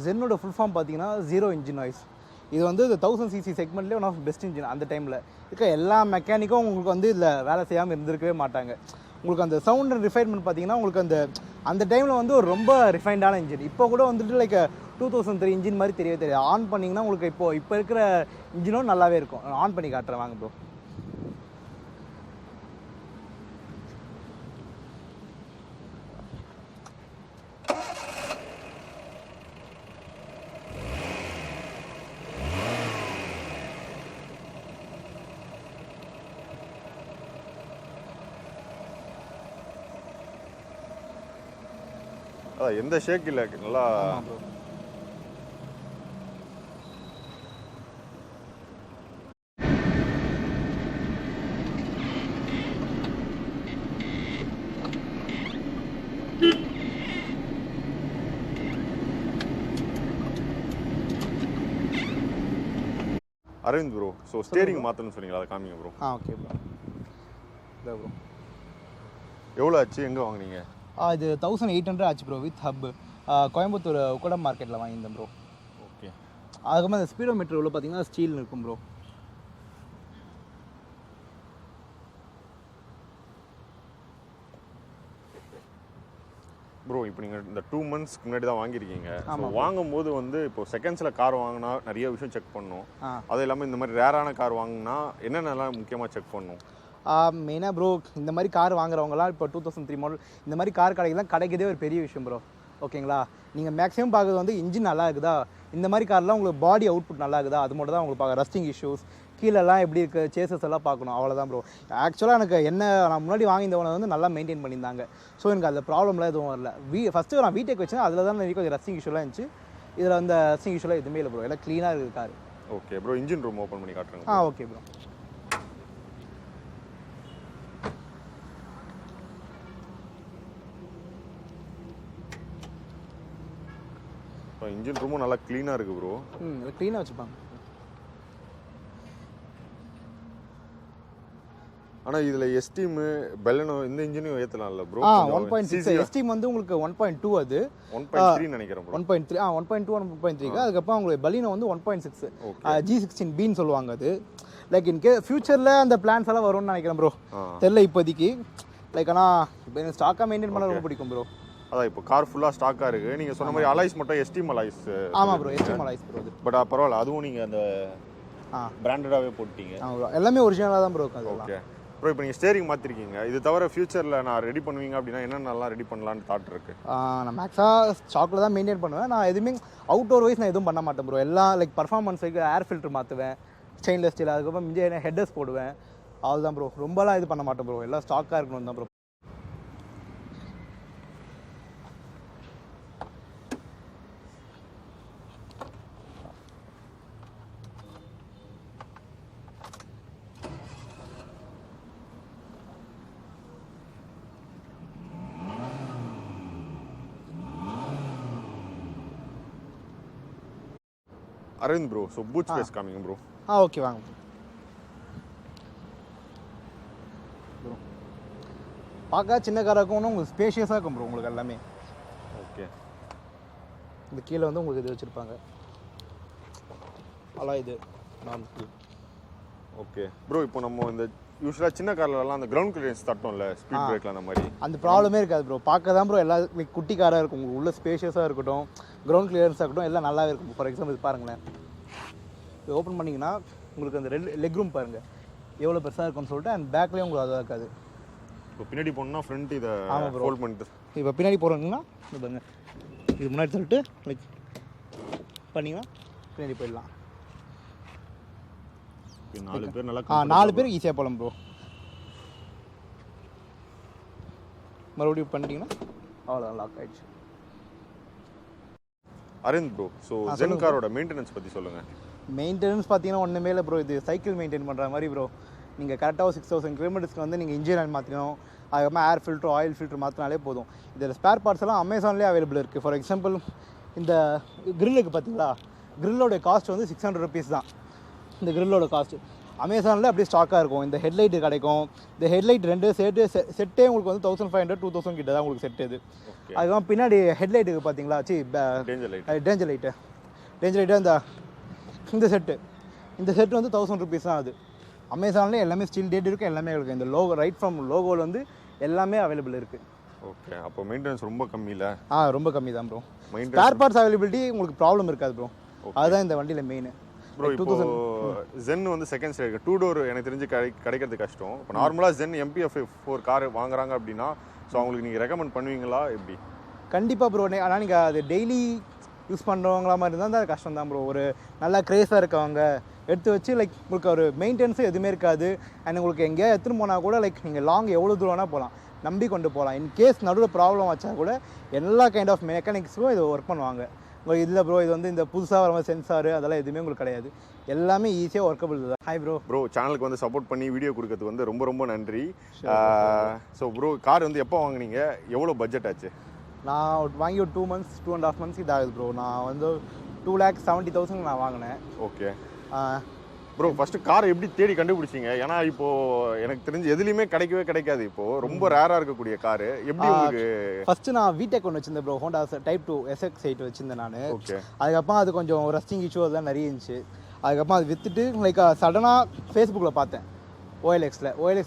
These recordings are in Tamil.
ஜென்னோட ஃபுல் ஃபார்ம் பார்த்தீங்கன்னா ஜீரோ இன்ஜின் நாய்ஸ். இது வந்து இந்த 1000cc செக்மெண்ட்லேயே ஒன் ஆஃப் பெஸ்ட் இன்ஜின். அந்த டைமில் இருக்க எல்லா மெக்கானிக்கும் உங்களுக்கு வந்து இதில் வேலை செய்யாமல் இருந்திருக்கவே மாட்டாங்க. உங்களுக்கு அந்த சவுண்ட் அண்ட் ரிஃபைன்மெண்ட் பார்த்தீங்கன்னா உங்களுக்கு அந்த டைமில் வந்து ஒரு ரொம்ப ரிஃபைண்டான இன்ஜின். இப்போ கூட வந்துட்டு லைக் 2003 இன்ஜின் மாதிரி தெரியவே தெரியாது. ஆன் பண்ணிங்கன்னா உங்களுக்கு இப்போ இருக்கிற இன்ஜினும் நல்லாவே இருக்கும். ஆன் பண்ணி காட்டுறேன் வாங்க ப்ரோ. எந்த ஷேக் இல்லை, நல்லா அரவிந்த் ப்ரோ. ஸோ ஸ்டேரிங் மாற்றணும்னு சொன்னீங்களா, அதை காமிங்க ப்ரோ. Okay bro. இல்லை ப்ரோ, எவ்வளோ ஆச்சு, எங்கே வாங்கினீங்க? இது 1800 ஆச்சு bro with hub. Coimbatore Ukkadam மார்க்கெட்டில் வாங்கியிருந்தேன் ப்ரோ. ஓகே. அதுக்கப்புறம் அந்த ஸ்பீடோ மீட்டர் உள்ள பார்த்தீங்கன்னா ஸ்டீல் இருக்கும் ப்ரோ. ப்ரோ இப்போ நீங்கள் இந்த 2 monthsக்கு முன்னாடி தான் வாங்கியிருக்கீங்க. ஸோ வாங்கும்போது வந்து இப்போ செகண்ட்ஸில் கார் வாங்கினா நிறைய விஷயம் செக் பண்ணணும். அது இல்லாமல் இந்த மாதிரி ரேரான கார் வாங்கினா என்னென்னலாம் முக்கியமாக செக் பண்ணணும்? மெயினாக ப்ரோ இந்த மாதிரி கார் வாங்குறவங்களாம் இப்போ 2003 மாடல் இந்த மாதிரி கார் கடைக்கெல்லாம் கிடைக்கிறதே ஒரு பெரிய விஷயம் ப்ரோ. ஓகேங்களா, நீங்கள் மேக்ஸிமம் பார்க்குறது வந்து இன்ஜின் நல்லா இருக்குதா, இந்த மாதிரி கார்லாம் உங்களுக்கு பாடி அவுட்புட் நல்லா இருக்குதா, அது மட்டும் தான் உங்களுக்கு பார்க்க. ரஸ்டிங் இஷ்யூஸ் கீழெல்லாம் எப்படி இருக்குது, சேசஸ் எல்லாம் பார்க்கணும், அவ்வளோதான் ப்ரோ. ஆக்சுவலாக எனக்கு நான் முன்னாடி வாங்கியிருந்தவனை வந்து நல்லா மெயின்டைன் பண்ணியிருந்தாங்க. ஸோ எனக்கு அதில் ப்ராப்ளம்லாம் எதுவும் வரல. ஃபஸ்ட்டு நான் வீட்டுக்கு வச்சேன், அதில் தான் எனக்கு கொஞ்சம் ரஸ்டிங் இஷ்யூலாம் இருந்துச்சு. இதில் அந்த ரஸ்டிங் இஷ்யூலாம் எதுவுமே இல்லை ப்ரோ, எல்லாம் க்ளீனாக இருக்குது car. Okay bro, engine room open பண்ணி காட்டுறேன். Okay bro. இன்ஜின் ரூமும் நல்லா க்ளீனாக இருக்குது ப்ரோ. க்ளீனாக வச்சுப்பாங்க. ஆனால் இதில் எஸ்டீம் பெலனோ இந்த இன்ஜினையும் ஏற்றலாம்ல ப்ரோ? 1.6 எஸ்டீம் வந்து உங்களுக்கு 1.2, அது 1.3 நினைக்கிறேன் ப்ரோ. 1.3 1.2 1.3. அதுக்கப்புறம் உங்களுக்கு பெலினோ வந்து 1.6 G16Bன்னு சொல்லுவாங்க. அது லைக் ஃபியூச்சரில் அந்த பிளான்ஸ் எல்லாம் வரும்னு நினைக்கிறேன் ப்ரோ, தெரியல இப்போதைக்கு. லைக் ஆனால் இப்போ எனக்கு ஸ்டாக்காக மெயின்டைன் பண்ண ரொம்ப பிடிக்கும் ப்ரோ. அதான் இப்போ கார் ஃபுல்லாக ஸ்டாக்காக இருக்குது. நீங்கள் சொன்ன மாதிரி அலாய்ஸ் மட்டும் எஸ்டீம் அலாய்ஸ். ஆமாம் bro, esteem alloys bro. But பரவாயில்ல, அதுவும் நீங்கள் அந்த பிராண்டடாகவே போட்டீங்க. எல்லாமே ஒரிஜினலாக தான் ப்ரோ இருக்கு. ஓகே ப்ரோ, இப்போ நீங்கள் ஸ்டேரிங் மாற்றிருக்கீங்க. இது தவிர ஃபியூச்சரில் நான் ரெடி பண்ணுவீங்க அப்படின்னா என்னென்னலாம் ரெடி பண்ணலான்னு தாட் இருக்குது? நான் மேக்ஸாக ஸ்டாக்கில் தான் மெயின்டைன் பண்ணுவேன். நான் எதுவுமே அவுட்டோர் வைஸ் நான் எதுவும் பண்ண மாட்டேன் ப்ரோ. எல்லாம் லைக் பர்ஃபார்மன்ஸ் வைக்க ஏர் ஃபில்டர் மாற்றுவேன், ஸ்டெயின்லெஸ் ஸ்டீல், அதுக்கப்புறம் மிஞ்சி ஹெட்டர்ஸ் போடுவேன், அவ்வளோதான் ப்ரோ. ரொம்பலாம் இது பண்ண மாட்டேன் ப்ரோ, எல்லாம் ஸ்டாக்காக இருக்கணும் தான் bro. Aravind bro, so boot space காமிங்க ப்ரோ. ஓகே வாங்க ப்ரோ. பார்க்க சின்ன காராக இருக்கும், உங்களுக்கு ஸ்பேஷியஸாக இருக்கும் ப்ரோ உங்களுக்கு எல்லாமே. ஓகே. இந்த கீழே வந்து உங்களுக்கு இது வச்சுருப்பாங்க, அலாம் இது நார்மல். ஓகே ப்ரோ, இப்போ நம்ம இந்த யூஸ்வலாக சின்ன கார்லலாம் அந்த கிரவுண்ட் கிளியரன்ஸ் தட்டோம்ல, ஸ்பீட் பிரேக்ல அந்த மாதிரி அந்த ப்ராப்ளமே இருக்காது ப்ரோ. பார்க்க தான் ப்ரோ எல்லா குட்டி காராக இருக்கும், உங்களுக்கு உள்ள ஸ்பேஷியஸாக இருக்கட்டும், கிரவுண்ட் கிளியரன்ஸாக இருக்கட்டும், எல்லாம் நல்லாவே இருக்கும். ஃபார் எக்ஸாம்பிள் இது பாருங்களேன், இது ஓப்பன் பண்ணிங்கன்னா உங்களுக்கு அந்த லெக் ரூம் பாருங்கள் எவ்வளோ பெருசாக இருக்கும்னு சொல்லிட்டு. அண்ட் பேக்லேயும் உங்களுக்கு அதாக இருக்காது. இப்போ பின்னாடி போனோம்னா ஃப்ரண்ட் இதை ஹோல்ட் பண்ணிட்டு, இப்போ பின்னாடி போகிறோங்கன்னா இது பாருங்க, இது முன்னாடி சொல்லிட்டு லைக் பண்ணிங்கன்னா பின்னாடி போயிடலாம். 4 பேர் ஈஸியாக போகலாம் ப்ரோ. மறுபடியும் பண்ணிட்டீங்கன்னா அவ்வளோதான், லாக் ஆகிடுச்சு. அரவிந்த் ப்ரோ, ஸோ ஜென் காரோட மெயின்டெனன்ஸ் பற்றி சொல்லுங்கள். மெயின்டெனன்ஸ் பார்த்தீங்கன்னா ஒன்றுமே இல்லை ப்ரோ. இது சைக்கிள் மெயின்டைன் பண்ணுற மாதிரி ப்ரோ. நீங்கள் கரெக்டாக 6000 கிலோமீட்டர்ஸ்க்கு வந்து நீங்கள் இன்ஜின் ஆயில் மாற்றணும், அதுக்கப்புறம் ஏர் ஃபில்ட்ரு, ஆயில் ஃபில்ட்ரு மாற்றினாலே போதும். இதில் ஸ்பேர் பார்ட்ஸ் எல்லாம் அமேசான்லேயே அவைலபிள் இருக்குது. ஃபார் எக்ஸாம்பிள் இந்த கிரில்லுக்கு பார்த்தீங்களா, கிரில்லோட காஸ்ட் வந்து 600 rupees தான் இந்த கிரில்லோட காஸ்ட்டு. அமேசானில் அப்படியே ஸ்டாக்காக இருக்கும். இந்த ஹெட்லைட்டு கிடைக்கும். இந்த ஹெட்லைட் 2 செட்டே உங்களுக்கு வந்து 1500 2000 கிட்ட தான் உங்களுக்கு செட் இது. அதுக்கப்புறம் பின்னாடி ஹெட்லைட்டுக்கு பார்த்தீங்களா டேஞ்சர் லைட்டு இந்த செட்டு வந்து 1000 ருபீஸ் தான். அது அமேசானில் எல்லாமே ஸ்டில் டேட் இருக்குது, எல்லாமே இருக்குது. இந்த லோகோ ரைட் ஃப்ரம் லோகோவில் வந்து எல்லாமே அவைலபிள் இருக்குது. ஓகே, அப்போ மெயின்டெனன்ஸ் ரொம்ப கம்மி இல்லை? ரொம்ப கம்மி தான் ப்ரோ. ஸ்பேர் பார்ட்ஸ் அவைலபிலிட்டி உங்களுக்கு ப்ராப்ளம் இருக்காது ப்ரோ. அதுதான் இந்த வண்டியில் மெயின். ப்ரோ இப்போ ஜென் வந்து செகண்ட் ஸ்டேஜ் 2 டோர் எனக்கு தெரிஞ்சு கிடைக்கிறது கஷ்டம். இப்போ நார்மலாக ஜென் MPF4 கார் வாங்குறாங்க அப்படின்னா ஸோ அவங்களுக்கு நீங்கள் ரெக்கமெண்ட் பண்ணுவீங்களா எப்படி? கண்டிப்பாக ப்ரோ. ஆனால் நீங்கள் அது டெய்லி யூஸ் பண்ணுறவங்களா மாதிரி இருந்தால் அது கஷ்டம் தான் ப்ரோ. ஒரு நல்லா க்ரேஸாக இருக்கவங்க எடுத்து வச்சு லைக் உங்களுக்கு ஒரு மெயின்டெனன்ஸும் எதுவுமே இருக்காது. அண்ட் உங்களுக்கு எங்கேயா எடுத்துன்னு போனால் கூட லைக் நீங்கள் லாங் எவ்வளோ தூரம்னா போகலாம், நம்பி கொண்டு போகலாம். இன்கேஸ் நடுவில் ப்ராப்ளம் வச்சா கூட எல்லா கைண்ட் ஆஃப் மெக்கானிக்ஸும் இது ஒர்க் பண்ணுவாங்க. உங்களுக்கு இதில் ப்ரோ இது வந்து இந்த புதுசாக வர சென்சாரு அதெல்லாம் எதுவுமே உங்களுக்கு கிடையாது. எல்லாமே ஈஸியாக ஒர்க்கபிள் தான். ஹாய் ப்ரோ சேனலுக்கு வந்து சப்போர்ட் பண்ணி வீடியோ கொடுக்கறது வந்து ரொம்ப ரொம்ப நன்றி. ஸோ ப்ரோ கார் வந்து எப்போ வாங்குனீங்க, எவ்வளோ பட்ஜெட் ஆச்சு? நான் வாங்கி ஒரு 2 months 2.5 months இது ஆகுது ப்ரோ. நான் வந்து 2,70,000 நான் வாங்கினேன். ஓகே ப்ரோ, ஃபஸ்ட்டு காரை எப்படி தேடி கண்டுபிடிச்சிங்க? ஏன்னா இப்போது எனக்கு தெரிஞ்சு எதுலேயுமே கிடைக்காது. இப்போது ரொம்ப ரேராக இருக்கக்கூடிய காரு எப்படி உங்களுக்கு? ஃபஸ்ட்டு நான் VTEC ஒன்று வச்சிருந்தேன் ப்ரோ, ஹோண்டா Type 2 SX8 வச்சிருந்தேன் நான். ஓகே, அதுக்கப்புறம் அது கொஞ்சம் ரஸ்டிங் இஷ்யூ அதெல்லாம் நிறைய இருந்துச்சு. அதுக்கப்புறம் அது விற்றுட்டு லைக் சடனாக ஃபேஸ்புக்கில் பார்த்தேன். OLX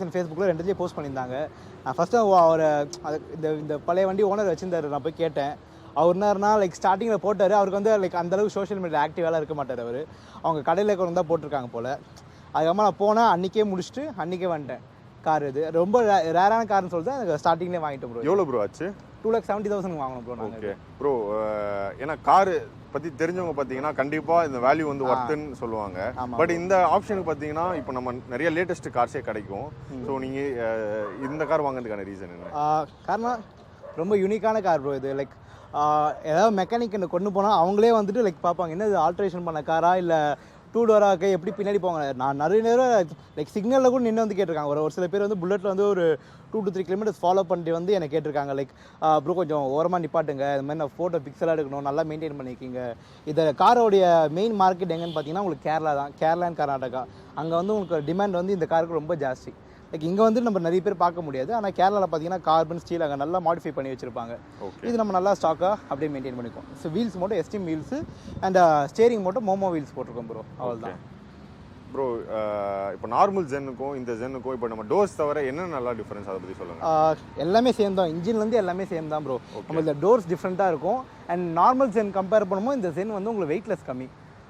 அண்ட் ஃபேஸ்புக்கில் 2லேயே போஸ்ட் பண்ணியிருந்தாங்க. நான் ஃபஸ்ட்டு அவர் அது இந்த பழைய வண்டி ஓனர் வச்சுருந்தார். நான் போய் கேட்டேன். அவர் என்னன்னா லைக் ஸ்டார்டிங்கில் போட்டார். அவருக்கு வந்து லைக் அந்தளவுக்கு சோஷியல் மீடியா ஆக்டிவாலாம் இருக்க மாட்டார் அவர். அவங்க கடையில் கொண்டு தான் போட்டிருக்காங்க போல். அதுக்கப்புறம் நான் போனேன், அன்றைக்கே முடிச்சுட்டு அன்றைக்கே வந்துட்டேன். கார் இது ரொம்ப ரேரான கார்னு சொல்லிட்டு எனக்கு ஸ்டார்டிங்லேயே வாங்கிட்டோம் ப்ரோ. எவ்வளோ ப்ரோ ஆச்சு? 2,70,000 வாங்கணும் ப்ரோ. ஓகே ப்ரோ, ஏன்னா காரு பற்றி தெரிஞ்சவங்க பார்த்தீங்கன்னா கண்டிப்பாக இந்த வேல்யூ வந்து ஒர்த்துன்னு சொல்லுவாங்க. பட் இந்த ஆப்ஷனுக்கு பார்த்தீங்கன்னா இப்போ நம்ம நிறைய லேட்டஸ்ட் கார்ஸே கிடைக்கும். ஸோ நீங்கள் இந்த கார் வாங்குறதுக்கான ரீசன் என்ன? காரணம் ரொம்ப யூனிக்கான கார் ப்ரோ இது. லைக் ஏதாவது மெக்கானிக் என்ன கொண்டு போனால் அவங்களே வந்துட்டு லைக் பார்ப்பாங்க, என்ன இது ஆல்ட்ரேஷன் பண்ண காரா இல்லை 2 டோராக எப்படி பின்னாடி போங்க. நான் நிறைய நேரம் லைக் சிக்னலில் கூட நின்று வந்து கேட்டிருக்காங்க. ஒரு சில பேர் வந்து புல்லட்டில் வந்து ஒரு 2 to 3 kilometers ஃபாலோ பண்ணிட்டு வந்து எனக்கு கேட்டிருக்காங்க. லைக் ப்ரோ கொஞ்சம் ஓரமாக நிப்பாட்டுங்க, இந்த மாதிரி நான் ஃபோட்டோ பிக்சலாக எடுக்கணும், நல்லா மெயின்டைன் பண்ணிக்கிங்க. இதை காரோடைய மெயின் மார்க்கெட் எங்கன்னு பார்த்தீங்கன்னா உங்களுக்கு கேரளா தான். கேரளா அண்ட் கர்நாடகா. அங்கே வந்து உங்களுக்கு டிமாண்ட் வந்து இந்த காருக்கு ரொம்ப ஜாஸ்தி. லைக் இங்கே வந்து நம்ம நிறைய பேர் பார்க்க முடியாது. ஆனால் கேரளாவில் பார்த்தீங்கன்னா கார்பன் ஸ்டீல் அங்கே நல்லா மாடிஃபை பண்ணி வச்சுருப்பாங்க. இது நம்ம நல்லா ஸ்டாக்காக அப்படியே மெயின்டைன் பண்ணிக்குவோம். ஸோ வீல்ஸ் மட்டும் எஸ்டிம் வீல்ஸு அண்ட் ஸ்டேரிங் மட்டும் மோமோ வீல்ஸ் போட்டிருக்கோம் ப்ரோ. அவ்வளோதான் ப்ரோ. இப்போ நார்மல் ஜென்னுக்கும் இந்த ஜென்னுக்கும் இப்போ நம்ம டோர்ஸ் தவிர என்ன நல்லா டிஃபரன்ஸ் அதை பற்றி சொல்லுங்கள். எல்லாமே சேம் தான். இன்ஜின்லேருந்து எல்லாமே சேம் தான் ப்ரோ. நம்ம இந்த டோர்ஸ் டிஃப்ரெண்ட்டாக இருக்கும். அண்ட் நார்மல் ஜென் கம்பேர் பண்ணும்போது இந்த ஜென் வந்து உங்களுக்கு வெயிட்லெஸ் கம்மி.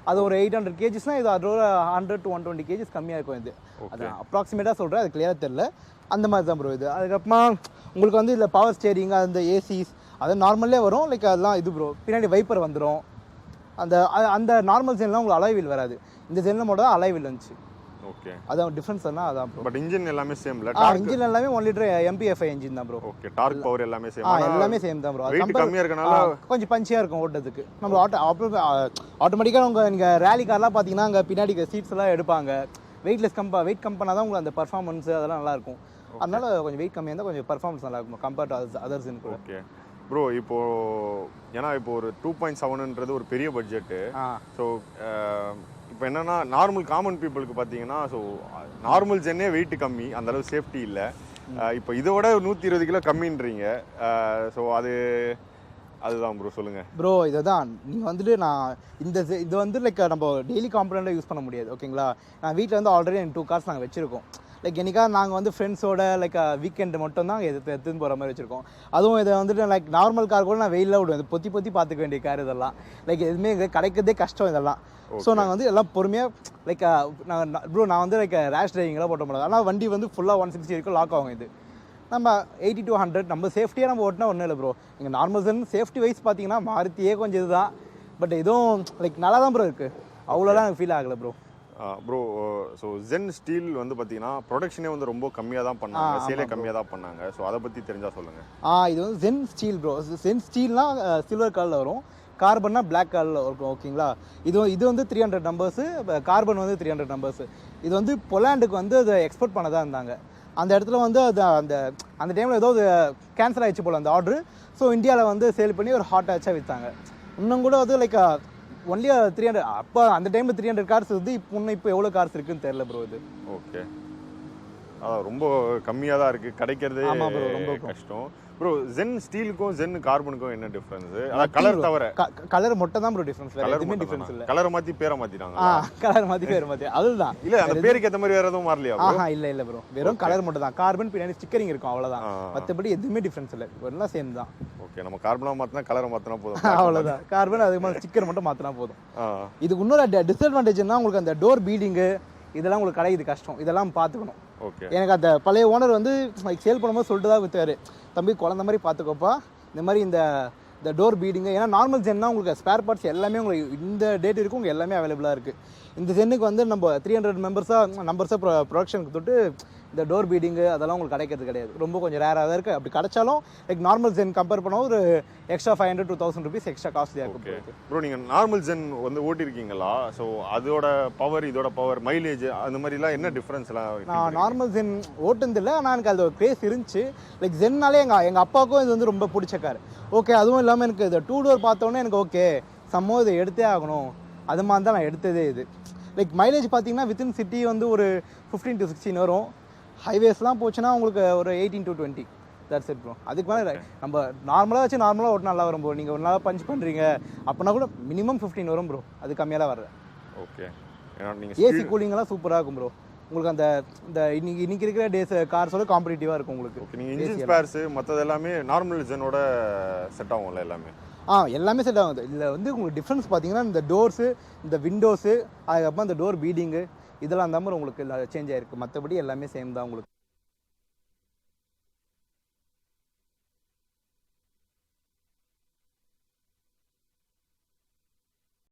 அது ஒரு 800 kgsனால் இது அதோட 100 to 120 kgs கம்மியாக இருக்கும். இது அது அப்ராக்சிமேட்டாக சொல்கிறேன், அது கிளியராக தெரியல. அந்த மாதிரி தான் ப்ரோ இது. அதுக்கப்புறமா உங்களுக்கு வந்து இதில் பவர் ஸ்டேரிங் அந்த ஏசிஸ் அது நார்மலே வரும். லைக் அதெல்லாம் இது ப்ரோ. பின்னாடி வைப்பர் வந்துடும். அந்த நார்மல் ஜென்லாம் உங்களுக்கு அலாய் வீல் வராது. இந்த ஜென்னில் மட்டும் தான் அலாய் வீல் வந்துச்சு. ஓகே, அதான் டிஃபரன்ஸ் தான். அதான் ப்ரோ. பட் இன்ஜின் எல்லாமே சேம்ல? இன்ஜின் எல்லாமே 1 liter MPFI இன்ஜின் தான் ப்ரோ. ஓகே, டார்க் பவர் எல்லாமே சேம்? எல்லாமே சேம் தான் ப்ரோ. வெயிட் கம்மியா இருக்கனால கொஞ்சம் பஞ்சியா இருக்கும் ஓட்டத்துக்கு. நம்ம ஆட்டோமேட்டிக்காக உங்கள் ரேலி கார்லாம் பார்த்தீங்கன்னா அங்கே பின்னாடி சீட்ஸ் எல்லாம் எடுப்பாங்க. வெயிட் கம்பெனா தான் உங்களுக்கு அந்த பர்ஃபார்மன்ஸ் அதெல்லாம் நல்லா இருக்கும். அதனால கொஞ்சம் வெயிட் கம்மியாக இருந்தால் கொஞ்சம் பர்ஃபார்மன்ஸ் நல்லா இருக்கும் கம்பேர்ட் டு அதர்ஸ்னு கூட. ஓகே ப்ரோ, இப்போ ஏன்னா இப்போ ஒரு 2.7ன்றது ஒரு பெரிய பட்ஜெட்டு. ஸோ இப்போ என்னன்னா நார்மல் காமன் பீப்புளுக்கு பார்த்தீங்கன்னா ஸோ நார்மல் ஜென்னே வெயிட் கம்மி, அந்த அளவு சேஃப்டி இல்லை. இப்போ இதை விட 120 கிலோ கம்மின்றீங்க. ஸோ அதுதான் ப்ரோ, சொல்லுங்கள் ப்ரோ. இதை தான் நீங்கள் வந்துட்டு நான் இது வந்து லைக் நம்ம டெய்லி காம்பனண்ட்டாக யூஸ் பண்ண முடியாது. ஓகேங்களா, நான் வீட்டில் வந்து ஆல்ரெடி 2 கார்ஸ் நாங்கள் வச்சுருக்கோம். லைக் என்னைக்காக நாங்கள் வந்து ஃப்ரெண்ட்ஸோட லைக் வீக்கெண்டு மட்டும் தான் எடுத்துன்னு போகிற மாதிரி வச்சுருக்கோம். அதுவும் இதை வந்துட்டு லைக் நார்மல் கார் கூட நான் வெயிலில் விடுவேன். பொத்தி பார்த்துக்க வேண்டிய கார் இதெல்லாம். லைக் எதுவுமே கிடைக்கிறதே கஷ்டம் இதெல்லாம். ஸோ நாங்கள் வந்து எல்லாம் பொறுமையாக லைக் நான் வந்து லைக் ரேஷ் டிரைவிங்லாம் போட்ட முடியாது. ஆனால் வண்டி வந்து ஃபுல்லாக 160 வரைக்கும் லாக் ஆகும். இது நம்ம 80 to 100 நம்ம சேஃப்டியாக நம்ம ஓட்டினா ஒன்றும் இல்லை ப்ரோ. நீங்கள் நார்மல் ஜென் சேஃப்டி வைஸ் பார்த்தீங்கன்னா மாருதியே கொஞ்சம் இதுதான். பட் இதுவும் லைக் நல்லா தான் ப்ரோ இருக்குது. அவ்வளோலாம் எனக்கு ஃபீல் ஆகலை ப்ரோ. ப்ரோ, ஸோ ஜென் ஸ்டீல் வந்து பார்த்தீங்கன்னா ப்ரொடக்ஷனே வந்து ரொம்ப கம்மியாக தான் பண்ணாங்க, சேலே கம்மியாக தான் பண்ணாங்க. ஸோ அதை பற்றி தெரிஞ்சால் சொல்லுங்கள். இது வந்து ஜென் ஸ்டீல் ப்ரோ. ஜென் ஸ்டீல்னால் சில்வர் கலரில் வரும், கார்பன்னா பிளாக் கலரில் இருக்கும். ஓகேங்களா, இது வந்து 300 numbers, கார்பன் வந்து 300 numbers. இது வந்து பொலாண்டுக்கு வந்து அதை எக்ஸ்போர்ட் பண்ண தான் இருந்தாங்க. அந்த இடத்துல வந்து அது அந்த டைமில் ஏதோ கேன்சல் ஆகிடுச்சு போல் அந்த ஆர்டரு. ஸோ இந்தியாவில் வந்து சேல் பண்ணி ஒரு ஹாட் ஆச்சாக விற்றாங்க. இன்னும் கூட வந்து லைக் ஒன்லி 300. அப்போ அந்த டைமில் 300 கார்ஸ் வந்து இப்போ எவ்வளோ கார்ஸ் இருக்குன்னு தெரியல ப்ரோ இது. ஓகே, அதான் ரொம்ப கம்மியாக தான் இருக்குது, கிடைக்கிறதே ஆமாம் ப்ரோ, ரொம்ப கஷ்டம். ப்ரோ ஜென் ஸ்டீலுக்கும் ஜென் கார்பனுக்கும் என்ன டிஃபரன்ஸ்? அதான் கலர் தவிர. கலர் மட்டும் தான் ப்ரோ டிஃபரன்ஸ், வேற எதுவுமே டிஃபரன்ஸ் இல்ல. கலரை மாத்தி பேரை மாத்திட்டாங்க. கலர் மாத்தி பேரை மாத்தி, அதுதான். இல்ல அந்த பேருக்கு ஏத்த மாதிரி வேற எதுவும் மாறலையா ப்ரோ? இல்ல ப்ரோ, வெறும் கலர் மட்டும் தான். கார்பன் பின்னாடி ஸ்டிக்கரிங் இருக்கும், அவ்வளவுதான். மத்தபடி எதுவுமே டிஃபரன்ஸ் இல்ல, எல்லாம் சேம் தான். ஓகே, நம்ம கார்பனா மாத்தினா கலரை மாத்தினா போதும். அவ்வளவுதான். கார்பன் அதுக்கு மேல ஸ்டிக்கர் மட்டும் மாத்தினா போதும். இதுக்கு இன்னொரு டிஸ்அட்வான்டேஜ்னா உங்களுக்கு அந்த டோர் பீடிங் இதெல்லாம் உங்களுக்கு கிடைக்குது கஷ்டம், இதெல்லாம் பார்த்துக்கணும். ஓகே, எனக்கு அந்த பழைய ஓனர் வந்து சேல் பண்ணும்போது சொல்லிட்டு தான் வித்தாரு, தம்பி குழந்த மாதிரி பார்த்துக்கோப்பா, இந்த மாதிரி இந்த டோர் பீடிங்கு. ஏன்னா நார்மல் ஜென்னா உங்களுக்கு ஸ்பேர் பார்ட்ஸ் எல்லாமே உங்களுக்கு இந்த டேட் இருக்கும், உங்களுக்கு எல்லாமே அவைலபிளாக இருக்குது. இந்த ஜென்னுக்கு வந்து நம்ம 300 நம்பர்ஸாக ப்ரொடக்ஷனுக்கு தொட்டு இந்த டோர் பீடிங்கு அதெல்லாம் உங்களுக்கு கிடைக்கிறது கிடையாது, ரொம்ப கொஞ்சம் ரேராக தான் இருக்குது. அப்படி கிடைச்சாலும் லைக் நார்மல் ஜென் கம்பேர் பண்ண ஒரு எக்ஸ்ட்ரா 500 to 1000 rupees எக்ஸ்ட்ரா காஸ்ட்லியாக இருக்கும். ப்ரோ நீங்கள் நார்மல் ஜென் வந்து ஓட்டிருக்கீங்களா? ஸோ அதோட பவர் இதோட பவர் மைலேஜ் அந்த மாதிரிலாம் என்ன டிஃப்ரென்ஸ்லாம்? நான் நார்மல் ஜென் ஓட்டுனதில்லை, ஆனால் எனக்கு அது ஒரு கிரேஸ் இருந்துச்சு. லைக் ஜென்னாலே எங்கள் அப்பாவுக்கும் இது வந்து ரொம்ப பிடிச்ச கார். ஓகே, அதுவும் இல்லாமல் எனக்கு இந்த 2 door பார்த்தோன்னே எனக்கு ஓகே சம்மோ இதை எடுத்தே ஆகணும், அது மாதிரி தான் நான் எடுத்ததே. இது லைக் மைலேஜ் பார்த்தீங்கன்னா வித்தின் சிட்டி வந்து ஒரு 15 to 16 வரும். ஹைவேஸ்லாம் போச்சுன்னா உங்களுக்கு ஒரு 18 to 20. That's it bro. அதுக்கு மேலே நம்ம நார்மலாக ஓட்டு நல்லா வரும் ப்ரோ. நீங்கள் ஒரு நாளாக பஞ்ச் பண்ணுறீங்க அப்படின்னா கூட மினிமம் 15 வரும் ப்ரோ, அது கம்மியாக வர்றேன். ஓகே, ஏசி கூலிங்கெல்லாம் சூப்பராக இருக்கும் ப்ரோ. உங்களுக்கு இந்த இன்னைக்கு இருக்கிற டேஸ் கார்ஸோட காம்படிட்டிவாக இருக்கும் உங்களுக்கு. ஓகே, நீங்கள் இன்ஜின் ஸ்பேர்ஸ் மற்றது எல்லாமே நார்மல் ஜெனோட செட் ஆகும்ல எல்லாமே? எல்லாமே செட் ஆகுது. இதில் வந்து உங்களுக்கு டிஃப்ரென்ஸ் பார்த்தீங்கன்னா இந்த டோர்ஸு, இந்த விண்டோஸு, அதுக்கப்புறம் இந்த டோர் பீடிங்கு இதெல்லாம் தான் உங்களுக்கு சேஞ்ச் ஆகிருக்கு. மற்றபடி எல்லாமே சேம் தான் உங்களுக்கு.